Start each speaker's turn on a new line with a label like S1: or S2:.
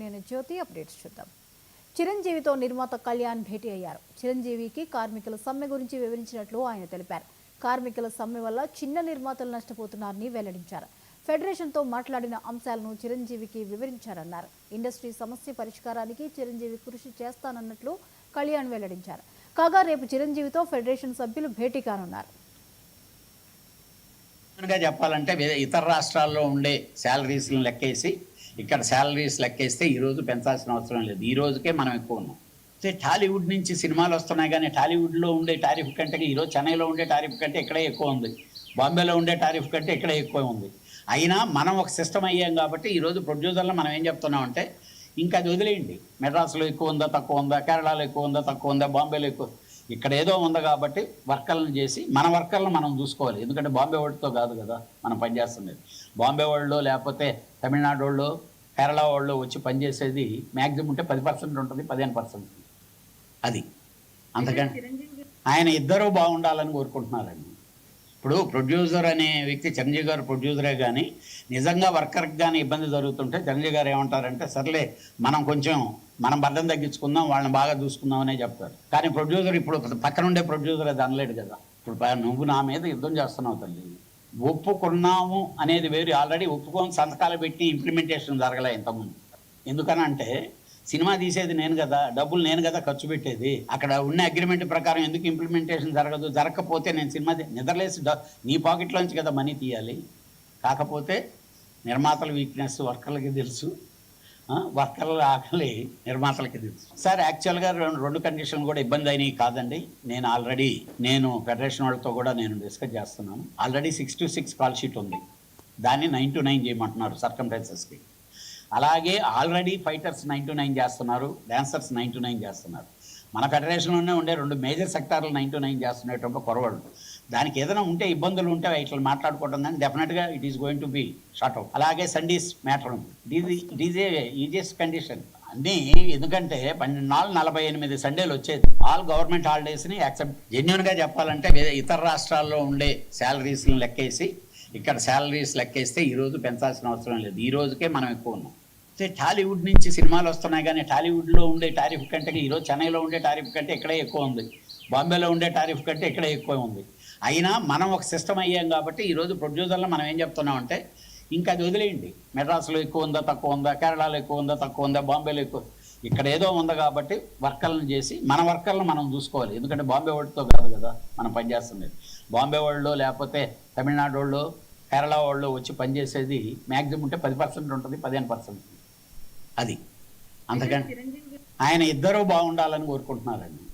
S1: నేను జ్యోతి అప్డేట్స్ చూద్దాం. చిరంజీవితో నిర్మాత కళ్యాణ్ భేటీ అయ్యారు. చిరంజీవికి కార్మికుల సమ్మె గురించి వివరించినట్లు ఆయన తెలిపారు. కార్మికుల సమ్మె వల్ల చిన్న నిర్మాతలు నష్టపోతున్నారని వెల్లడించారు. ఫెడరేషన్తో మాట్లాడిన అంశాలను చిరంజీవికి వివరించారన్నారు. ఇండస్ట్రీ సమస్య పరిష్కారానికి చిరంజీవి కృషి చేస్తానన్నట్లు కళ్యాణ్ వెల్లడించారు. కాగా రేపు చిరంజీవితో ఫెడరేషన్ సభ్యులు భేటీ కానున్నారు.
S2: చెప్పాలంటే ఇతర రాష్ట్రాల్లో ఉండే శాలరీస్లను లెక్కేసి ఇక్కడ శాలరీస్ లెక్కేస్తే ఈరోజు పెంచాల్సిన అవసరం లేదు. ఈ రోజుకే మనం ఎక్కువ ఉన్నాం. టాలీవుడ్ నుంచి సినిమాలు వస్తున్నాయి, కానీ టాలీవుడ్లో ఉండే టారిఫ్ కంటే ఈరోజు చెన్నైలో ఉండే టారిఫ్ కంటే ఇక్కడే ఎక్కువ ఉంది, బాంబేలో ఉండే టారిఫ్ కంటే ఇక్కడే ఎక్కువ ఉంది. అయినా మనం ఒక సిస్టమ్ అయ్యాం కాబట్టి ఈరోజు ప్రొడ్యూసర్లో మనం ఏం చెప్తున్నామంటే ఇంకా అది వదిలేయండి. మెడ్రాస్లో ఎక్కువ ఉందా తక్కువ ఉందా, కేరళలో ఎక్కువ ఉందా తక్కువ ఉందా, బాంబేలో ఎక్కువ, ఇక్కడ ఏదో ఉంది కాబట్టి వర్కర్లను చేసి మన వర్కర్లను మనం చూసుకోవాలి. ఎందుకంటే బాంబే వాళ్ళతో కాదు కదా మనం పనిచేస్తుంది. బాంబే వాళ్ళు లేకపోతే తమిళనాడు వాళ్ళు కేరళ వాళ్ళు వచ్చి పనిచేసేది మ్యాక్సిమం ఉంటే 10% ఉంటుంది, 15%. అది అంతకంటే ఆయన ఇద్దరూ బాగుండాలని కోరుకుంటున్నారండి. ఇప్పుడు ప్రొడ్యూసర్ అనే వ్యక్తి చిరంజీవి గారు ప్రొడ్యూసరే, కానీ నిజంగా వర్కర్కి కానీ ఇబ్బంది జరుగుతుంటే చిరంజీవి గారు ఏమంటారంటే సర్లే మనం కొంచెం మనం బద్దం తగ్గించుకుందాం, వాళ్ళని బాగా చూసుకుందాం అనే చెప్తారు. కానీ ప్రొడ్యూసర్ ఇప్పుడు పక్కన ఉండే ప్రొడ్యూసర్ అది అనలేడు కదా. ఇప్పుడు నువ్వు నా మీద యుద్ధం చేస్తున్నావు తల్లి, ఒప్పుకున్నాము అనేది వేరు. ఆల్రెడీ ఒప్పుకొని సంతకాలు పెట్టి ఇంప్లిమెంటేషన్ జరగలే ఇంతకుముందు. ఎందుకనంటే సినిమా తీసేది నేను కదా, డబ్బులు నేను కదా ఖర్చు పెట్టేది. అక్కడ ఉన్న అగ్రిమెంట్ ప్రకారం ఎందుకు ఇంప్లిమెంటేషన్ జరగదు? జరగకపోతే నేను సినిమా నిద్రలేసి నీ పాకెట్లోంచి కదా మనీ తీయాలి. కాకపోతే నిర్మాతల వీక్నెస్ వర్కర్లకి తెలుసు, వర్కర్ల ఆకలి నిర్మాతలకి తెలుసు. సార్ యాక్చువల్గా రెండు కండిషన్లు కూడా ఇబ్బంది అయినాయి కాదండి. నేను ఫెడరేషన్ వాళ్ళతో కూడా నేను డిస్కస్ చేస్తున్నాను. ఆల్రెడీ 6 to 6 కాల్ షీట్ ఉంది, దాన్ని 9 to 9 చేయమంటున్నారు సర్కంఫరెన్సెస్కి. అలాగే ఆల్రెడీ ఫైటర్స్ 9 to 9 చేస్తున్నారు, డాన్సర్స్ 9 to 9 చేస్తున్నారు. మన ఫెడరేషన్లోనే ఉండే 2 మేజర్ సెక్టార్లు 9 to 9 చేస్తున్నటువంటి కొరవాళ్ళు. దానికి ఏదైనా ఉంటే ఇబ్బందులు ఉంటే ఇట్లా మాట్లాడుకోవడం, కానీ డెఫినెట్గా it is going to be short out. అలాగే సండేస్ మ్యాటర్ ఉంది, it is a easiest condition అన్నీ. ఎందుకంటే 48 సండేలు వచ్చేది. ఆల్ గవర్నమెంట్ హాలిడేస్ని యాక్సెప్ట్. జెన్యున్గా చెప్పాలంటే ఇతర రాష్ట్రాల్లో ఉండే శాలరీస్లను లెక్కేసి ఇక్కడ శాలరీస్ లెక్కేస్తే ఈరోజు పెంచాల్సిన అవసరం లేదు. ఈ రోజుకే మనం ఎక్కువ ఉన్నాం. టాలీవుడ్ నుంచి సినిమాలు వస్తున్నాయి, కానీ టాలీవుడ్లో ఉండే టారిఫ్ కంటే ఈరోజు చెన్నైలో ఉండే టారిఫ్ కంటే ఇక్కడే ఎక్కువ ఉంది, బాంబేలో ఉండే టారిఫ్ కంటే ఇక్కడే ఎక్కువ ఉంది. అయినా మనం ఒక సిస్టమ్ అయ్యాం కాబట్టి ఈరోజు ప్రొడ్యూసర్లో మనం ఏం చెప్తున్నామంటే ఇంకా అది వదిలేయండి. మెడ్రాస్లో ఎక్కువ ఉందా తక్కువ ఉందా, కేరళలో ఎక్కువ ఉందా తక్కువ ఉందా, బాంబేలో ఎక్కువ, ఇక్కడ ఏదో ఉంది కాబట్టి వర్కర్లను చేసి మన వర్కర్లను మనం చూసుకోవాలి. ఎందుకంటే బాంబే వాళ్ళతో కాదు కదా మనం పనిచేస్తుంది. బాంబే వాళ్ళు లేకపోతే తమిళనాడు వాళ్ళు కేరళ వాళ్ళు వచ్చి పనిచేసేది మ్యాక్సిమం ఉంటే 10% ఉంటుంది, 15%. అది అంతకంటే ఆయన ఇద్దరూ బాగుండాలని కోరుకుంటున్నారండి.